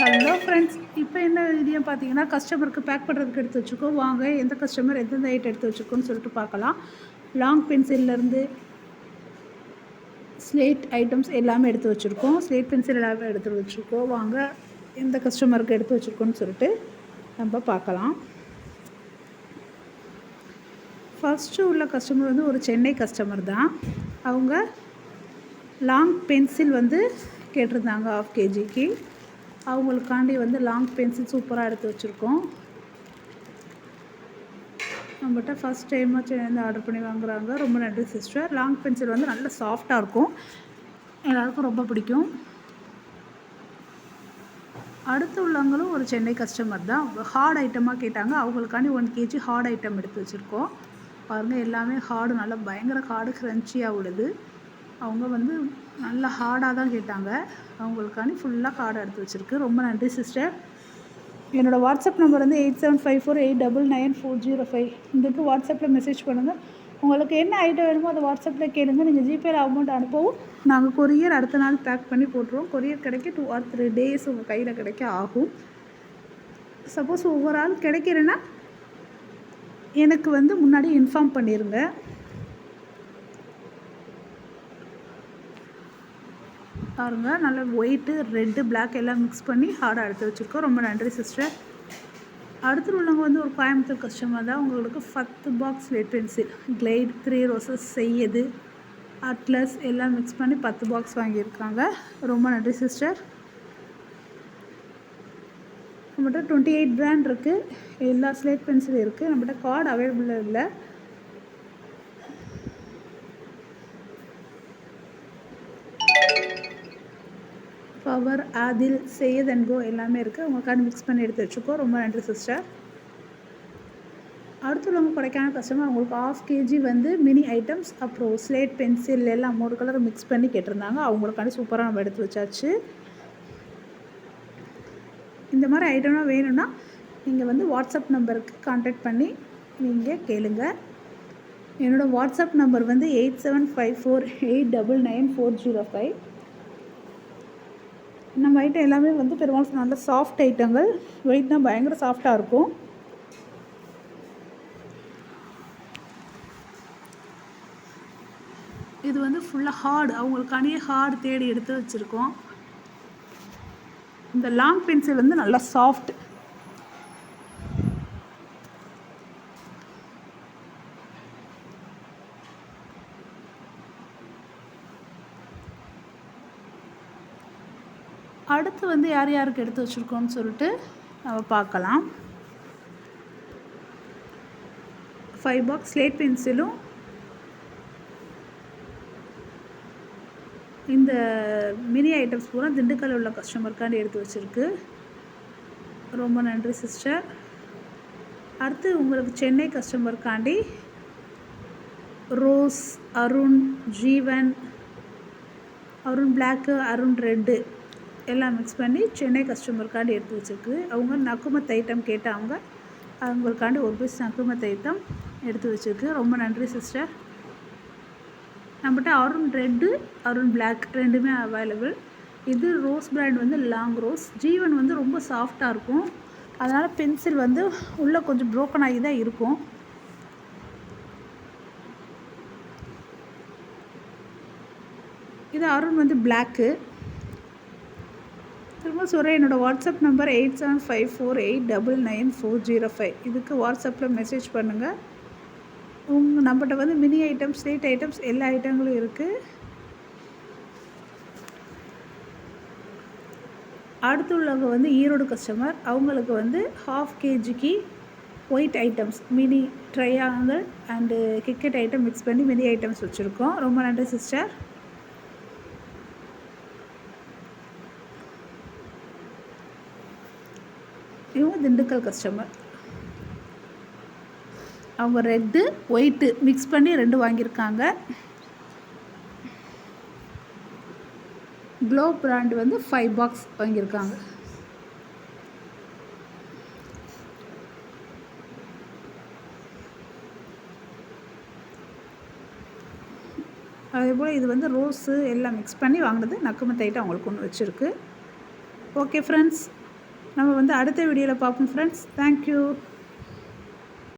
Hello friends, இப்போ என்ன video பார்த்தீங்கன்னா, கஸ்டமருக்கு பேக் பண்ணுறதுக்கு எடுத்து வச்சுருக்கோம். வாங்க எந்த கஸ்டமர் எந்தெந்த ஐட்டம் எடுத்து வச்சுருக்கோன்னு சொல்லிட்டு பார்க்கலாம். லாங் பென்சில்லேருந்து ஸ்லேட் ஐட்டம்ஸ் எல்லாமே எடுத்து வச்சுருக்கோம். ஸ்லேட் பென்சில் எல்லாமே எடுத்து வச்சுருக்கோம். வாங்க எந்த கஸ்டமருக்கு எடுத்து வச்சுருக்கோன்னு சொல்லிட்டு நம்ம பார்க்கலாம். ஃபஸ்ட்டு உள்ள கஸ்டமர் வந்து ஒரு சென்னை கஸ்டமர் தான். அவங்க லாங் பென்சில் வந்து கேட்டிருந்தாங்க 1/2 kgக்கு. அவங்களுக்காண்டி வந்து லாங் பென்சில் சூப்பராக எடுத்து வச்சுருக்கோம். நம்மகிட்ட ஃபஸ்ட் டைமாக சேர்ந்து ஆர்டர் பண்ணி வாங்குகிறாங்க. ரொம்ப நன்றி சிஸ்டர். லாங் பென்சில் வந்து நல்ல சாஃப்டாக இருக்கும், எல்லாருக்கும் ரொம்ப பிடிக்கும். அடுத்து உள்ளவங்களும் ஒரு சென்னை கஸ்டமர் தான். ஹார்ட் ஐட்டமாக கேட்டாங்க. அவங்களுக்காண்டி 1 kg ஹார்ட் ஐட்டம் எடுத்து வச்சுருக்கோம். பாருங்கள், எல்லாமே ஹார்டு, நல்லா பயங்கர ஹார்டு க்ரன்ச்சியாக உள்ளது. அவங்க வந்து நல்லா ஹார்டாக தான் கேட்டாங்க. அவங்களுக்காண்டி ஃபுல்லாக ஹார்டாக எடுத்து வச்சுருக்கு. ரொம்ப நன்றி சிஸ்டர். என்னோடய வாட்ஸ்அப் நம்பர் வந்து 8754899405. இதுக்கு வாட்ஸ்அப்பில் மெசேஜ் பண்ணுங்கள். உங்களுக்கு என்ன ஐட்டம் வேணுமோ அதை வாட்ஸ்அப்பில் கேளுங்க. நீங்கள் ஜிபேயில் அமௌண்ட் அனுப்பவும் நாங்கள் கொரியர் அடுத்த நாள் பேக் பண்ணி போட்டுருவோம். கொரியர் கிடைக்க 2 or 3 days உங்கள் கையில் கிடைக்க ஆகும். சப்போஸ் ஒவ்வொரு ஆள் கிடைக்கிறேன்னா எனக்கு வந்து முன்னாடி இன்ஃபார்ம் பண்ணிடுங்க. பாருங்கள், நல்ல ஒயிட்டு, ரெட்டு, பிளாக் எல்லாம் மிக்ஸ் பண்ணி ஹார்டாக எடுத்து வச்சுருக்கோம். ரொம்ப நன்றி சிஸ்டர். அடுத்து உள்ளவங்க வந்து ஒரு கோயம்புத்தூர் கஸ்டமர் தான். உங்களுக்கு 10 பாக்ஸ் ஸ்லேட் பென்சில், கிளைட், 3 ரோசஸ், செய்யது, அட்லஸ் எல்லாம் மிக்ஸ் பண்ணி 10 பாக்ஸ் வாங்கியிருக்காங்க. ரொம்ப நன்றி சிஸ்டர். நம்மகிட்ட 28 பிராண்ட் இருக்குது. எல்லா ஸ்லேட் பென்சிலும் இருக்குது. நம்மகிட்ட கார்டு அவைலபிள் இல்லை. பவர், ஆதில், செய்யத் அண்ட் கோ எல்லாமே இருக்குது. உங்களுக்காண்டி மிக்ஸ் பண்ணி எடுத்து வச்சுக்கோ. ரொம்ப நன்றி சிஸ்டர். அடுத்து உள்ளவங்க கொடைக்கான கஸ்டமர். அவங்களுக்கு 1/2 kg வந்து மினி ஐட்டம்ஸ், அப்புறம் ஸ்லேட் பென்சில் எல்லாம் 3 கலர் மிக்ஸ் பண்ணி கேட்டிருந்தாங்க. அவங்களுக்காண்டி சூப்பராக நம்ம எடுத்து வச்சாச்சு. இந்த மாதிரி ஐட்டம்லாம் வேணும்னா நீங்கள் வந்து வாட்ஸ்அப் நம்பருக்கு கான்டாக்ட் பண்ணி நீங்கள் கேளுங்க. என்னோடய வாட்ஸ்அப் நம்பர் வந்து 8754899405. நம்ம ஐட்டம் எல்லாமே வந்து பெரும்பாலும் நல்ல சாஃப்ட் ஐட்டங்கள். வெயிட் தான் பயங்கர சாஃப்டாக இருக்கும். இது வந்து ஃபுல்லாக ஹார்டு, அவங்களுக்காண்டியே ஹார்டு தேடி எடுத்து வச்சுருக்கோம். இந்த லாங் பென்சில் வந்து நல்லா சாஃப்ட். அடுத்து வந்து யார் யாருக்கு எடுத்து வச்சுருக்கோன்னு சொல்லிட்டு நம்ம பார்க்கலாம். 5 பாக்ஸ் ஸ்லேட் பென்சிலும் இந்த மினி ஐட்டம்ஸ் பூரா திண்டுக்கல் உள்ள கஸ்டமருக்காண்டி எடுத்து வச்சுருக்கு. ரொம்ப நன்றி சிஸ்டர். அடுத்து உங்களுக்கு சென்னை கஸ்டமருக்காண்டி ரோஸ், அருண், ஜீவன், அருண் பிளாக்கு, அருண் ரெட்டு எல்லாம் மிக்ஸ் பண்ணி சென்னை கஸ்டமருக்காண்டி எடுத்து வச்சுருக்கு. அவங்க நக்குமத் ஐட்டம் கேட்டாங்க. அவங்களுக்காண்டி ஒரு பீஸ் நக்குமத் ஐட்டம் எடுத்து வச்சுருக்கு. ரொம்ப நன்றி சிஸ்டர். நம்மகிட்ட அருண் ரெட்டு, அருண் பிளாக் ரெண்டுமே அவைலபிள். இது ரோஸ் பிராண்ட் வந்து லாங் ரோஸ். ஜீவன் வந்து ரொம்ப சாஃப்டாக இருக்கும். அதனால் பென்சில் வந்து உள்ளே கொஞ்சம் ப்ரோக்கன் ஆகி தான் இருக்கும். இது அருண் வந்து பிளாக்கு. திரும்ப சொல்கிறேன், என்னோடய வாட்ஸ்அப் நம்பர் 8754899405. இதுக்கு வாட்ஸ்அப்பில் மெசேஜ் பண்ணுங்கள். நம்மகிட்ட வந்து மினி ஐட்டம்ஸ், ஸ்லேட் ஐட்டம்ஸ் எல்லா ஐட்டங்களும் இருக்குது. அடுத்து உள்ளவங்க வந்து ஈரோடு கஸ்டமர். அவங்களுக்கு வந்து 1/2 kgக்கு white items, mini triangle and கிக்கெட் ஐட்டம் மிக்ஸ் பண்ணி மினி ஐட்டம்ஸ் வச்சுருக்கோம். ரொம்ப நன்றி சிஸ்டர். இவங்க திண்டுக்கல் கஸ்டமர். அவங்க ரெட்டு, ஒயிட்டு மிக்ஸ் பண்ணி 2 வாங்கியிருக்காங்க. க்ளோ பிராண்ட் வந்து 5 பாக்ஸ் வாங்கியிருக்காங்க. அதேபோல் இது வந்து ரோஸு எல்லாம் மிக்ஸ் பண்ணி வாங்கினது. நக்குமத் ஐட்டம் அவங்களுக்கு ஒன்று வச்சுருக்கு. Okay friends. நம்ம வந்து அடுத்த வீடியோவில் பார்ப்போம் ஃப்ரெண்ட்ஸ். தேங்க்யூ.